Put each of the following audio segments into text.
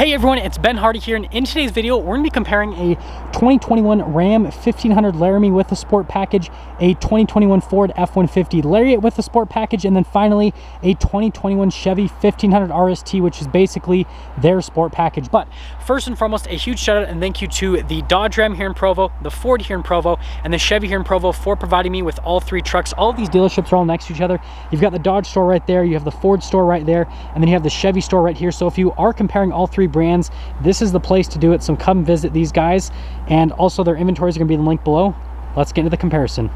Hey everyone, it's Ben Hardy here, and in today's video, we're going to be comparing a 2021 Ram 1500 Laramie with the Sport Package, a 2021 Ford F-150 Lariat with the Sport Package, and then finally a 2021 Chevy 1500 RST, which is basically their Sport Package. But first and foremost, a huge shout out and thank you to the Dodge Ram here in Provo, the Ford here in Provo, and the Chevy here in Provo for providing me with all three trucks. All of these dealerships are all next to each other. You've got the Dodge store right there, you have the Ford store right there, and then you have the Chevy store right here. So if you are comparing all three brands, this is the place to do it. So come visit these guys, and also their inventories are going to be in the link below. Let's get into the comparison.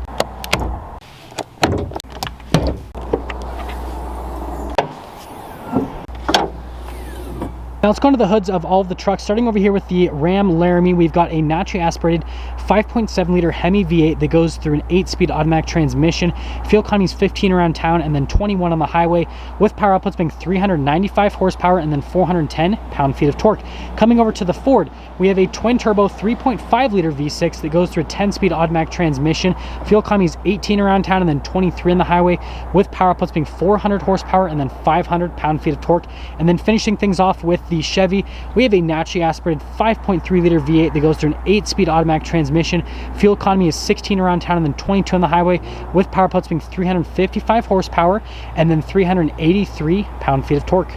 Now let's go into the hoods of all of the trucks. Starting over here with the Ram Laramie, we've got a naturally aspirated 5.7 liter Hemi V8 that goes through an 8-speed automatic transmission. Fuel economy is 15 around town and then 21 on the highway, with power outputs being 395 horsepower and then 410 pound-feet of torque. Coming over to the Ford, we have a twin-turbo 3.5 liter V6 that goes through a 10-speed automatic transmission. Fuel economy is 18 around town and then 23 on the highway, with power outputs being 400 horsepower and then 500 pound-feet of torque. And then finishing things off with the Chevy, we have a naturally aspirated 5.3 liter V8 that goes through an 8-speed automatic transmission. Fuel economy is 16 around town and then 22 on the highway, with power outputs being 355 horsepower and then 383 pound-feet of torque.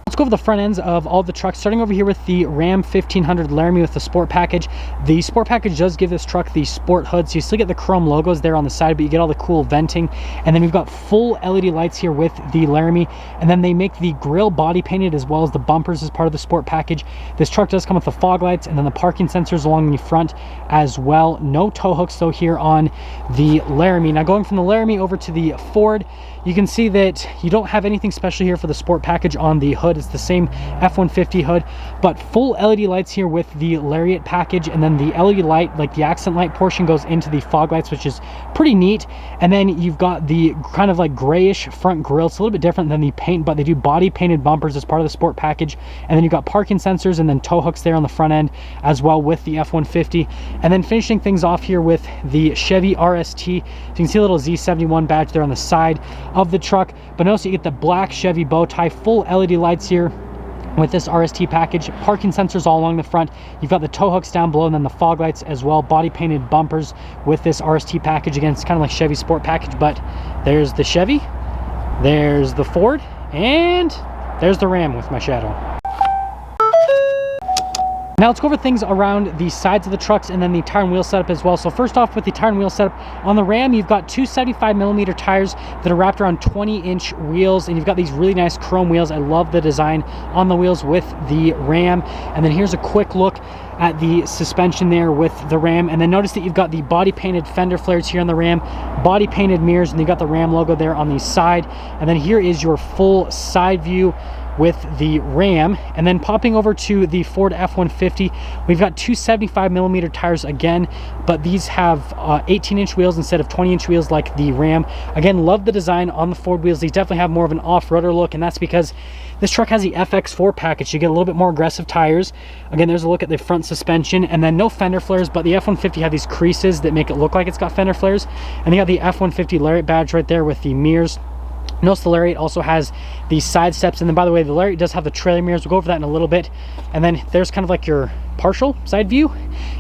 Let's go over the front ends of all the trucks, starting over here with the Ram 1500 Laramie with the Sport Package. The Sport Package does give this truck the sport hood, so you still get the chrome logos there on the side, but you get all the cool venting. And then we've got full LED lights here with the Laramie, and then they make the grille body painted as well as the bumpers as part of the Sport Package. This truck does come with the fog lights and then the parking sensors along the front as well. No tow hooks though here on the Laramie. Now going from the Laramie over to the Ford, you can see that you don't have anything special here for the Sport Package on the hood. It's the same F-150 hood, but full LED lights here with the Lariat package, and then the LED light, like the accent light portion, goes into the fog lights, which is pretty neat. And then you've got the kind of like grayish front grille. It's a little bit different than the paint, but they do body painted bumpers as part of the Sport Package. And then you've got parking sensors and then tow hooks there on the front end as well with the F-150. And then finishing things off here with the Chevy RST. So you can see a little Z71 badge there on the side of the truck, but notice you get the black Chevy bow tie, full LED lights here with this RST package, parking sensors all along the front. You've got the tow hooks down below and then the fog lights as well, body painted bumpers with this RST package. Again, it's kind of like Chevy Sport Package, but there's the Chevy, there's the Ford, and there's the Ram with my shadow. Now let's go over things around the sides of the trucks and then the tire and wheel setup as well. So first off with the tire and wheel setup, on the Ram you've got two 75mm tires that are wrapped around 20-inch wheels, and you've got these really nice chrome wheels. I love the design on the wheels with the Ram. And then here's a quick look at the suspension there with the Ram, and then notice that you've got the body painted fender flares here on the Ram, body painted mirrors, and you've got the Ram logo there on the side. And then here is your full side view with the Ram. And then popping over to the Ford F-150, we've got two 75mm tires again, but these have 18-inch wheels instead of 20-inch wheels like the Ram. Again, love the design on the Ford wheels. These definitely have more of an off-roader look, and that's because this truck has the FX4 package. You get a little bit more aggressive tires. Again, there's a look at the front suspension, and then no fender flares, but the F-150 have these creases that make it look like it's got fender flares. And you got the F-150 Lariat badge right there with the mirrors. Notice the Lariat also has these side steps, and then by the way, the Lariat does have the trailer mirrors. We'll go over that in a little bit. And then there's kind of like your partial side view.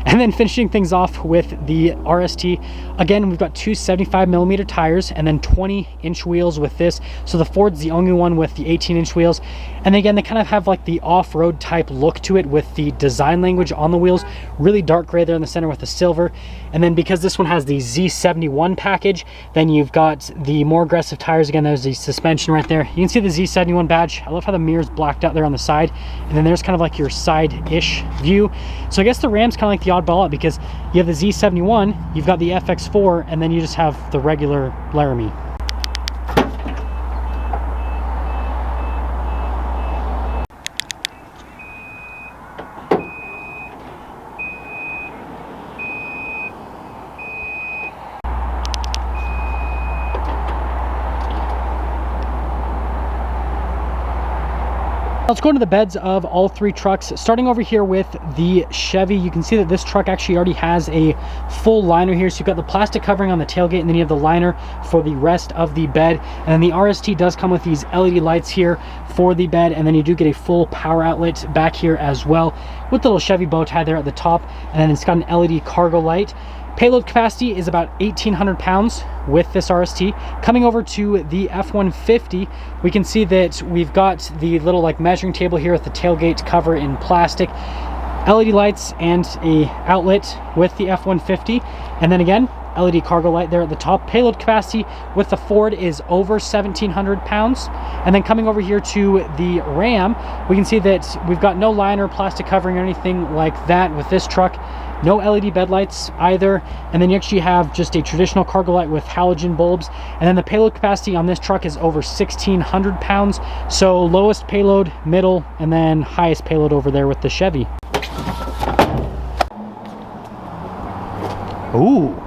And then finishing things off with the RST, again we've got two 75mm tires and then 20-inch wheels with this. So the Ford's the only one with the 18-inch wheels, and again they kind of have like the off-road type look to it with the design language on the wheels, really dark gray there in the center with the silver. And then because this one has the Z71 package, then you've got the more aggressive tires. Again, there's the suspension right there. You can see the Z71 badge. I love how the mirror's blacked out there on the side, and then there's kind of like your side-ish view. So I guess the Ram's kind of like the oddball out because you have the Z71, you've got the FX4, and then you just have the regular Laramie. Let's go into the beds of all three trucks. Starting over here with the Chevy, you can see that this truck actually already has a full liner here. So you've got the plastic covering on the tailgate, and then you have the liner for the rest of the bed. And then the RST does come with these LED lights here for the bed, and then you do get a full power outlet back here as well with the little Chevy bow tie there at the top, and then it's got an LED cargo light. Payload capacity is about 1,800 pounds with this RST. Coming over to the F-150, we can see that we've got the little like measuring table here with the tailgate cover in plastic, LED lights and a outlet with the F-150, and then again LED cargo light there at the top. Payload capacity with the Ford is over 1,700 pounds. And then coming over here to the Ram, we can see that we've got no liner, plastic covering, or anything like that with this truck. No LED bed lights either. And then you actually have just a traditional cargo light with halogen bulbs. And then the payload capacity on this truck is over 1,600 pounds. So lowest payload, middle, and then highest payload over there with the Chevy. Ooh.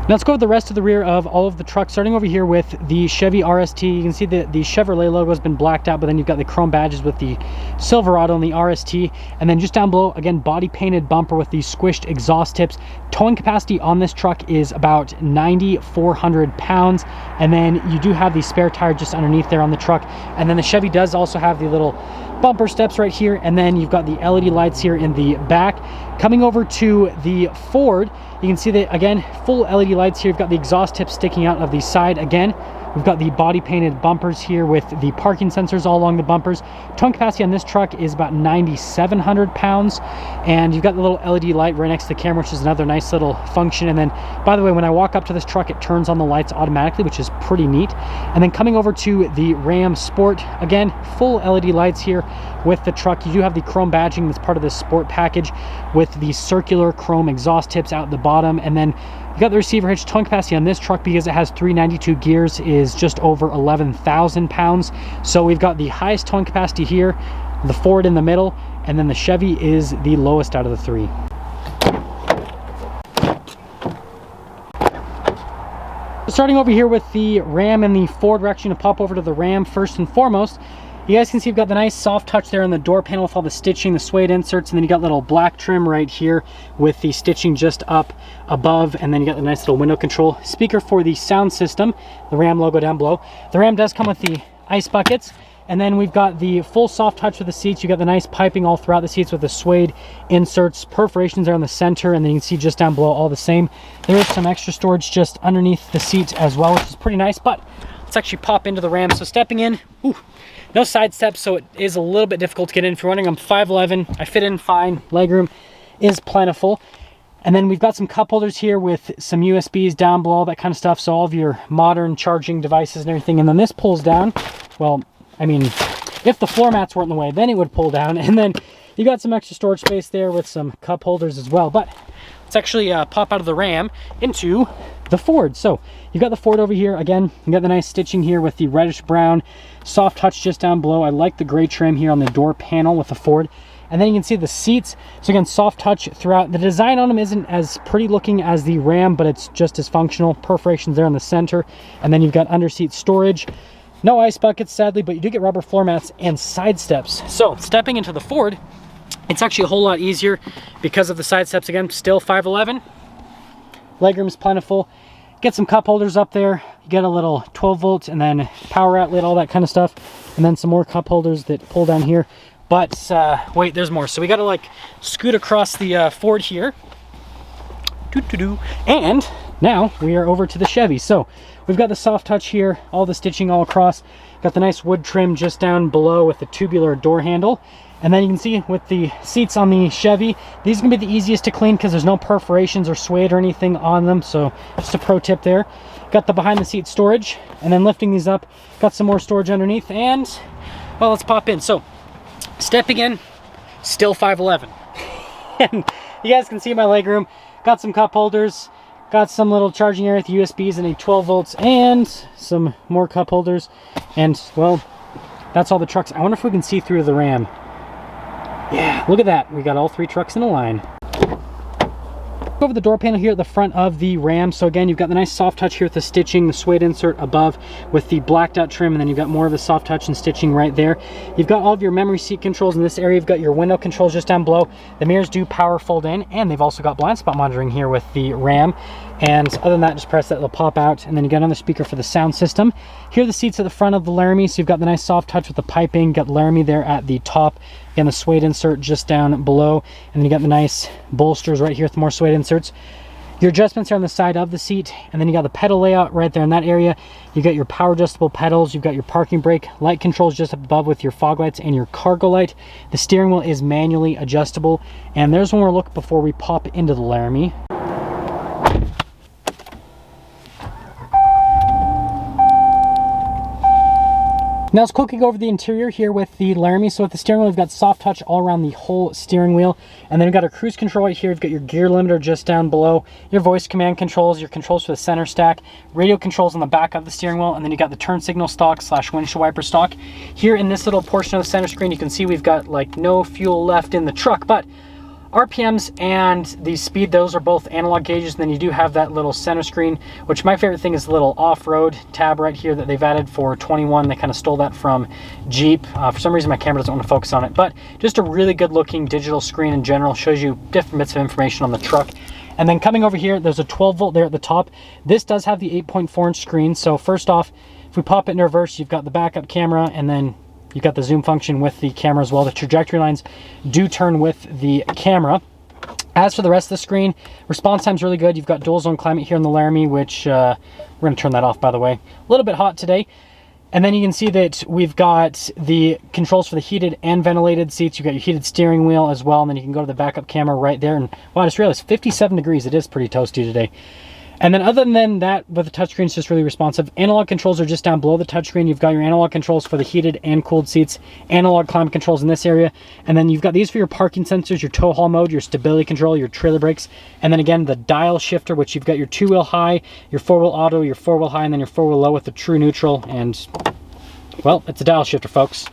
Now let's go with the rest of the rear of all of the trucks, starting over here with the Chevy RST. You can see that the Chevrolet logo has been blacked out, but then you've got the chrome badges with the Silverado and the RST. And then just down below, again, body painted bumper with these squished exhaust tips. Towing capacity on this truck is about 9,400 pounds. And then you do have the spare tire just underneath there on the truck. And then the Chevy does also have the little bumper steps right here. And then you've got the LED lights here in the back. Coming over to the Ford, you can see that, again, full LED lights here. You've got the exhaust tips sticking out of the side again. We've got the body painted bumpers here with the parking sensors all along the bumpers. Towing capacity on this truck is about 9,700 pounds. And you've got the little LED light right next to the camera, which is another nice little function. And then, by the way, when I walk up to this truck, it turns on the lights automatically, which is pretty neat. And then coming over to the Ram Sport, again, full LED lights here with the truck. You do have the chrome badging that's part of this Sport package with the circular chrome exhaust tips out the bottom. And then you got the receiver hitch. Towing capacity on this truck, because it has 392 gears, is just over 11,000 pounds. So we've got the highest towing capacity here, the Ford in the middle, and then the Chevy is the lowest out of the three. Starting over here with the Ram and the Ford, we're actually going to pop over to the Ram first and foremost. You guys can see you've got the nice soft touch there on the door panel with all the stitching, the suede inserts, and then you got little black trim right here with the stitching just up above, and then you got the nice little window control. Speaker for the sound system, the Ram logo down below. The Ram does come with the ice buckets, and then we've got the full soft touch with the seats. You got the nice piping all throughout the seats with the suede inserts, perforations there on the center, and then you can see just down below all the same. There is some extra storage just underneath the seats as well, which is pretty nice. But let's actually pop into the Ram. So stepping in, ooh, no side steps, so it is a little bit difficult to get in. If you're wondering, I'm 5'11", I fit in fine, legroom is plentiful. And then we've got some cup holders here with some USBs down below, all that kind of stuff, so all of your modern charging devices and everything. And then this pulls down. Well, I mean, if the floor mats weren't in the way, then it would pull down. And then you got some extra storage space there with some cup holders as well. But let's actually pop out of the Ram into the Ford. So you've got the Ford over here. Again, you got the nice stitching here with the reddish brown soft touch just down below. I like the gray trim here on the door panel with the Ford. And then you can see the seats. So again, soft touch throughout. The design on them isn't as pretty looking as the Ram, but it's just as functional. Perforations there in the center. And then you've got under seat storage. No ice buckets, sadly, but you do get rubber floor mats and side steps. So stepping into the Ford, it's actually a whole lot easier because of the side steps. Again, still 5'11". Legroom is plentiful. Get some cup holders up there. You get a little 12 volt and then power outlet, all that kind of stuff. And then some more cup holders that pull down here. But wait, there's more. So we got to like scoot across the Ford here. And now we are over to the Chevy. So we've got the soft touch here, all the stitching all across. Got the nice wood trim just down below with the tubular door handle. And then you can see with the seats on the Chevy, these are going to be the easiest to clean because there's no perforations or suede or anything on them. So just a pro tip there. Got the behind the seat storage, and then lifting these up, got some more storage underneath. And, well, let's pop in. So stepping in, still 5'11". And you guys can see my legroom. Got some cup holders, got some little charging area with USBs and a 12 volts and some more cup holders. And, well, that's all the trucks. I wonder if we can see through the Ram. Yeah, look at that. We got all three trucks in a line. Over the door panel here at the front of the Ram. So again, you've got the nice soft touch here with the stitching, the suede insert above with the blacked out trim, and then you've got more of the soft touch and stitching right there. You've got all of your memory seat controls in this area. You've got your window controls just down below. The mirrors do power fold in, and they've also got blind spot monitoring here with the Ram. And other than that, just press that, it'll pop out, and then you got another speaker for the sound system. Here are the seats at the front of the Laramie. So you've got the nice soft touch with the piping, got Laramie there at the top. Again, the suede insert just down below, and then you got the nice bolsters right here with more suede inserts. Your adjustments are on the side of the seat, and then you got the pedal layout right there in that area. You got your power adjustable pedals, you've got your parking brake, light controls just up above with your fog lights and your cargo light. The steering wheel is manually adjustable, and there's one more look before we pop into the Laramie. Now let's quickly go over the interior here with the Laramie. So with the steering wheel, we've got soft touch all around the whole steering wheel. And then we've got our cruise control right here. You've got your gear limiter just down below, your voice command controls, your controls for the center stack, radio controls on the back of the steering wheel, and then you got the turn signal stock / windshield wiper stock. Here in this little portion of the center screen, you can see we've got like no fuel left in the truck, but RPMs and the speed, those are both analog gauges. And then you do have that little center screen, which my favorite thing is the little off-road tab right here that they've added for 21. They kind of stole that from Jeep. For some reason my camera doesn't want to focus on it, but just a really good looking digital screen in general. Shows you different bits of information on the truck. And then coming over here, there's a 12 volt there at the top. This does have the 8.4 inch screen. So first off, if we pop it in reverse, you've got the backup camera, and then you've got the zoom function with the camera as well. The trajectory lines do turn with the camera. As for the rest of the screen, response time's really good. You've got dual zone climate here in the Laramie, which we're going to turn that off, by the way. A little bit hot today. And then you can see that we've got the controls for the heated and ventilated seats. You've got your heated steering wheel as well. And then you can go to the backup camera right there. And wow, I just realized 57 degrees. It is pretty toasty today. And then other than that, with the touchscreen, it's just really responsive. Analog controls are just down below the touchscreen. You've got your analog controls for the heated and cooled seats, analog climate controls in this area. And then you've got these for your parking sensors, your tow haul mode, your stability control, your trailer brakes. And then again, the dial shifter, which you've got your 2-wheel high, your 4-wheel auto, your 4-wheel high, and then your 4-wheel low with the true neutral. And well, it's a dial shifter, folks.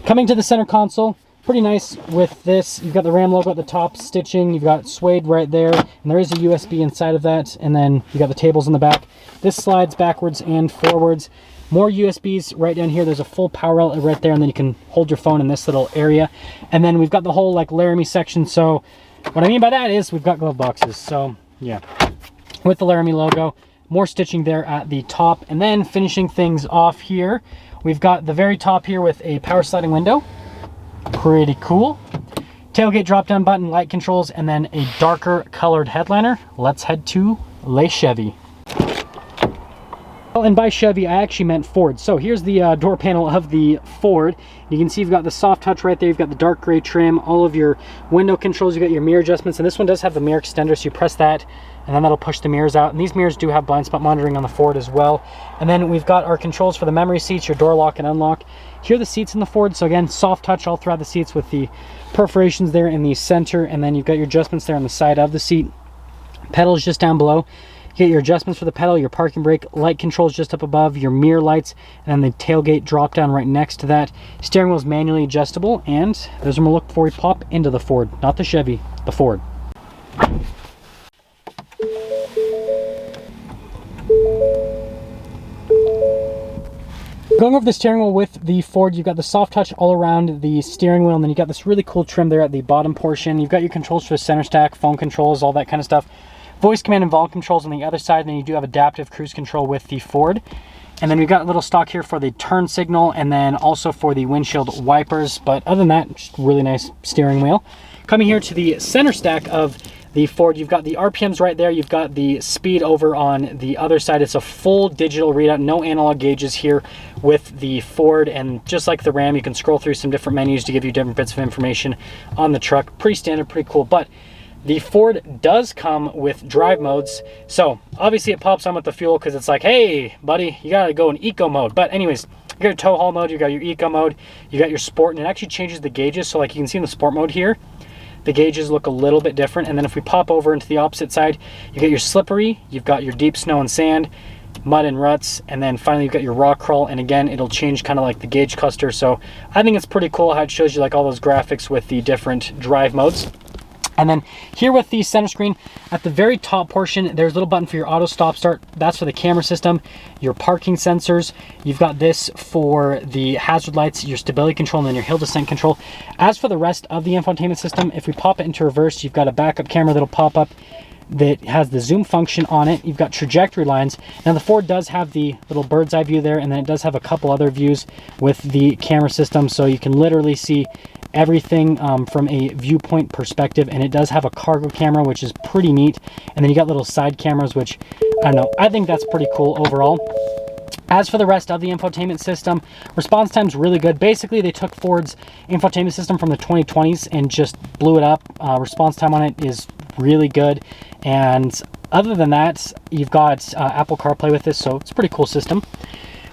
Coming to the center console, pretty nice with this. You've got the Ram logo at the top, stitching. You've got suede right there, and there is a USB inside of that. And then you got the tables in the back. This slides backwards and forwards. More USBs right down here. There's a full power outlet right there, and then you can hold your phone in this little area. And then we've got the whole like Laramie section. So what I mean by that is we've got glove boxes. So yeah, with the Laramie logo, more stitching there at the top. And then finishing things off here, we've got the very top here with a power sliding window. Pretty cool. Tailgate drop down button, light controls, and then a darker colored headliner. Let's head to Le Chevy. Oh, and by Chevy, I actually meant Ford. So here's the door panel of the Ford. You can see you've got the soft touch right there. You've got the dark gray trim, all of your window controls. You've got your mirror adjustments, and this one does have the mirror extender. So you press that, and then that'll push the mirrors out. And these mirrors do have blind spot monitoring on the Ford as well. And then we've got our controls for the memory seats, your door lock and unlock. Here are the seats in the Ford. So again, soft touch all throughout the seats with the perforations there in the center. And then you've got your adjustments there on the side of the seat. Pedals just down below. You get your adjustments for the pedal, your parking brake, light controls just up above, your mirror lights, and then the tailgate drop down right next to that. Steering wheel is manually adjustable, and there's what we'll look before we pop into the Ford. Not the Chevy, the Ford. Going over the steering wheel with the Ford, you've got the soft touch all around the steering wheel, and then you've got this really cool trim there at the bottom portion. You've got your controls for the center stack, phone controls, all that kind of stuff. Voice command and volume controls on the other side, and then you do have adaptive cruise control with the Ford. And then we've got a little stock here for the turn signal, and then also for the windshield wipers. But other than that, just really nice steering wheel. Coming here to the center stack of the Ford, you've got the RPMs right there. You've got the speed over on the other side. It's a full digital readout, no analog gauges here with the Ford. And just like the Ram, you can scroll through some different menus to give you different bits of information on the truck. Pretty standard, pretty cool. But the Ford does come with drive modes. So obviously it pops on with the fuel because it's like, hey, buddy, you got to go in eco mode. But anyways, you got your tow haul mode, you got your eco mode, you got your sport, and it actually changes the gauges. So like you can see in the sport mode here, the gauges look a little bit different. And then if we pop over into the opposite side, you get your slippery, you've got your deep snow and sand, mud and ruts, and then finally you've got your rock crawl. And again, it'll change kind of like the gauge cluster. So I think it's pretty cool how it shows you like all those graphics with the different drive modes. And then here with the center screen, at the very top portion, there's a little button for your auto stop start. That's for the camera system, your parking sensors. You've got this for the hazard lights, your stability control, and then your hill descent control. As for the rest of the infotainment system, if we pop it into reverse, you've got a backup camera that'll pop up that has the zoom function on it. You've got trajectory lines. Now the Ford does have the little bird's eye view there, and then it does have a couple other views with the camera system, so you can literally see everything from a viewpoint perspective. And it does have a cargo camera, which is pretty neat. And then you got little side cameras, which I don't know, I think that's pretty cool overall. As for the rest of the infotainment system, response time's really good. Basically, they took Ford's infotainment system from the 2020s and just blew it up. Response time on it is really good. And other than that, you've got Apple CarPlay with this, so it's a pretty cool system.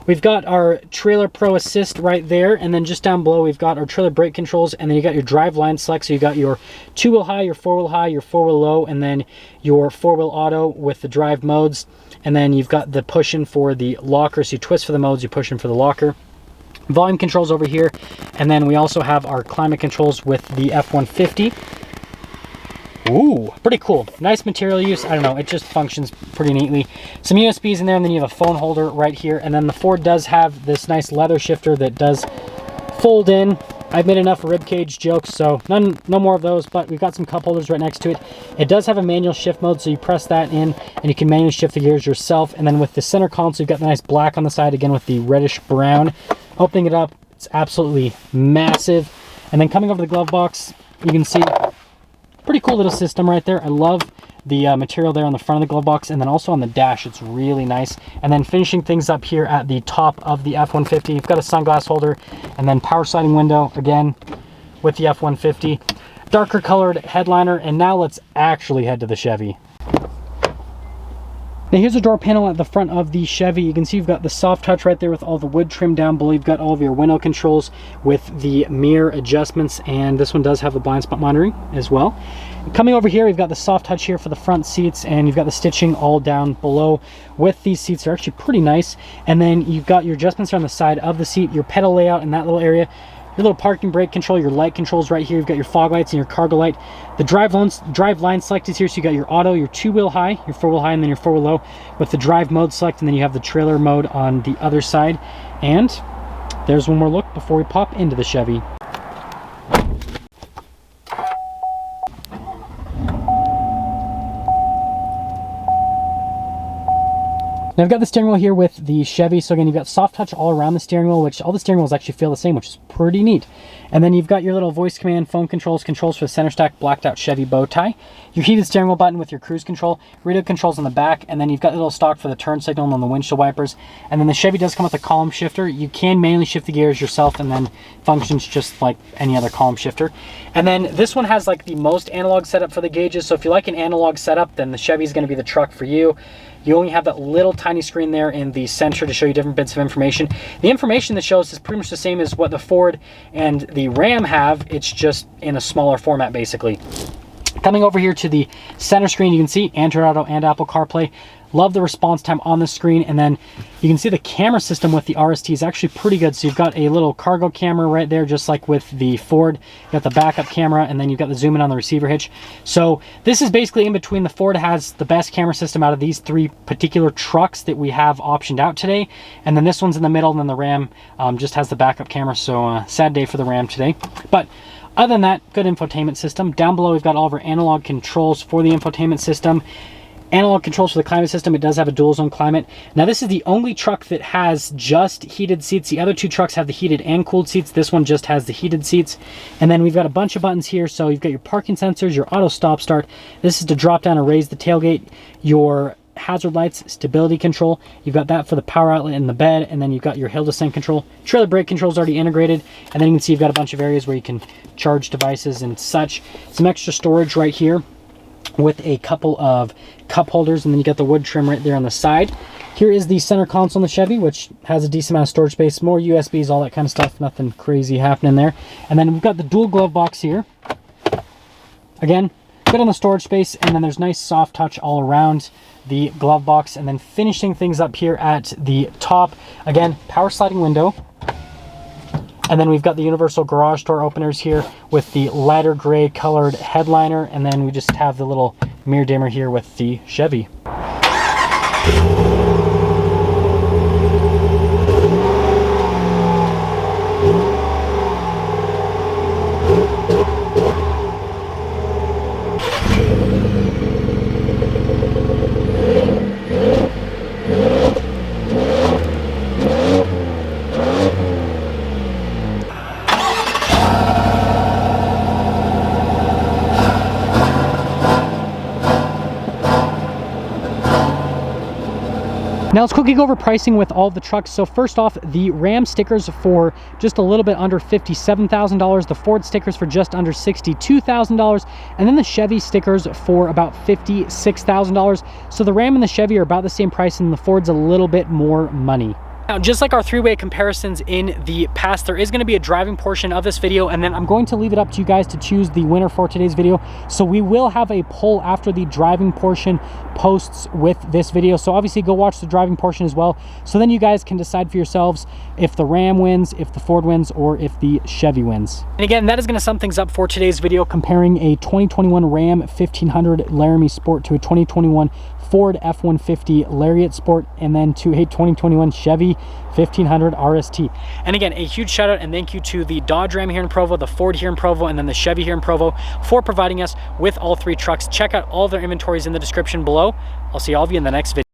We've got our Trailer Pro Assist right there, and then just down below we've got our trailer brake controls, and then you got your drive line select. So you got your 2-wheel high, your 4-wheel high, your 4-wheel low, and then your 4-wheel auto with the drive modes. And then you've got the push-in for the locker, so you twist for the modes, you push in for the locker. Volume controls over here, and then we also have our climate controls with the F-150. Ooh, pretty cool. Nice material use. I don't know, it just functions pretty neatly. Some USBs in there, and then you have a phone holder right here. And then the Ford does have this nice leather shifter that does fold in. I've made enough ribcage jokes, so no more of those, but we've got some cup holders right next to it. It does have a manual shift mode, so you press that in and you can manually shift the gears yourself. And then with the center console, you've got the nice black on the side, again with the reddish brown. Opening it up, it's absolutely massive. And then coming over the glove box, you can see pretty cool little system right there. I love the material there on the front of the glove box, and then also on the dash, it's really nice. And then finishing things up here at the top of the F-150, you've got a sunglass holder, and then power sliding window again with the F-150. Darker colored headliner, and now let's actually head to the Chevy. Now here's a door panel at the front of the Chevy. You can see you've got the soft touch right there with all the wood trim down below. You've got all of your window controls with the mirror adjustments, and this one does have the blind spot monitoring as well. Coming over here, we've got the soft touch here for the front seats, and you've got the stitching all down below with these seats. They're actually pretty nice. And then you've got your adjustments on the side of the seat, your pedal layout in that little area, your little parking brake control, your light controls right here. You've got your fog lights and your cargo light. The drive line select is here, so you got your auto, your 2-wheel high, your 4-wheel high, and then your 4-wheel low with the drive mode select, and then you have the trailer mode on the other side. And there's one more look before we pop into the Chevy. Now I've got the steering wheel here with the Chevy. So again, you've got soft touch all around the steering wheel, which all the steering wheels actually feel the same, which is pretty neat. And then you've got your little voice command, phone controls for the center stack, blacked out Chevy bow tie. Your heated steering wheel button with your cruise control, radio controls on the back, and then you've got a little stock for the turn signal on the windshield wipers. And then the Chevy does come with a column shifter. You can manually shift the gears yourself, and then functions just like any other column shifter. And then this one has like the most analog setup for the gauges. So if you like an analog setup, then the Chevy is going to be the truck for you. You only have that little tiny screen there in the center to show you different bits of information. The information that shows is pretty much the same as what the Ford and the Ram have. It's just in a smaller format, basically. Coming over here to the center screen, you can see Android Auto and Apple CarPlay. Love the response time on the screen. And then you can see the camera system with the RST is actually pretty good. So you've got a little cargo camera right there, just like with the Ford. You've got the backup camera, and then you've got the zoom in on the receiver hitch. So this is basically in between. The Ford has the best camera system out of these three particular trucks that we have optioned out today. And then this one's in the middle, and then the Ram just has the backup camera. So sad day for the Ram today. But other than that, good infotainment system. Down below, we've got all of our analog controls for the infotainment system. Analog controls for the climate system. It does have a dual zone climate. Now this is the only truck that has just heated seats. The other two trucks have the heated and cooled seats. This one just has the heated seats. And then we've got a bunch of buttons here. So you've got your parking sensors, your auto stop start. This is to drop down or raise the tailgate. Your hazard lights, stability control. You've got that for the power outlet in the bed, and then you've got your hill descent control. Trailer brake control is already integrated, and then you can see you've got a bunch of areas where you can charge devices and such. Some extra storage right here with a couple of cup holders, and then you got the wood trim right there on the side. Here is the center console in the Chevy, which has a decent amount of storage space, more USBs, all that kind of stuff, nothing crazy happening there. And then we've got the dual glove box here. Again, good on the storage space, and then there's nice soft touch all around the glove box. And then finishing things up here at the top, again, power sliding window. And then we've got the universal garage door openers here with the lighter gray colored headliner. And then we just have the little mirror dimmer here with the Chevy. Now let's quickly go over pricing with all the trucks. So first off, the Ram stickers for just a little bit under $57,000, the Ford stickers for just under $62,000, and then the Chevy stickers for about $56,000. So the Ram and the Chevy are about the same price, and the Ford's a little bit more money. Now, just like our three-way comparisons in the past, there is going to be a driving portion of this video, and then I'm going to leave it up to you guys to choose the winner for today's video. So we will have a poll after the driving portion posts with this video. So obviously go watch the driving portion as well. So then you guys can decide for yourselves if the Ram wins, if the Ford wins, or if the Chevy wins. And again, that is going to sum things up for today's video, comparing a 2021 Ram 1500 Laramie Sport to a 2021 Ford F-150 Lariat Sport, and then to a 2021 Chevy 1500 RST. And again, a huge shout out and thank you to the Dodge Ram here in Provo, the Ford here in Provo, and then the Chevy here in Provo for providing us with all three trucks. Check out all their inventories in the description below. I'll see all of you in the next video.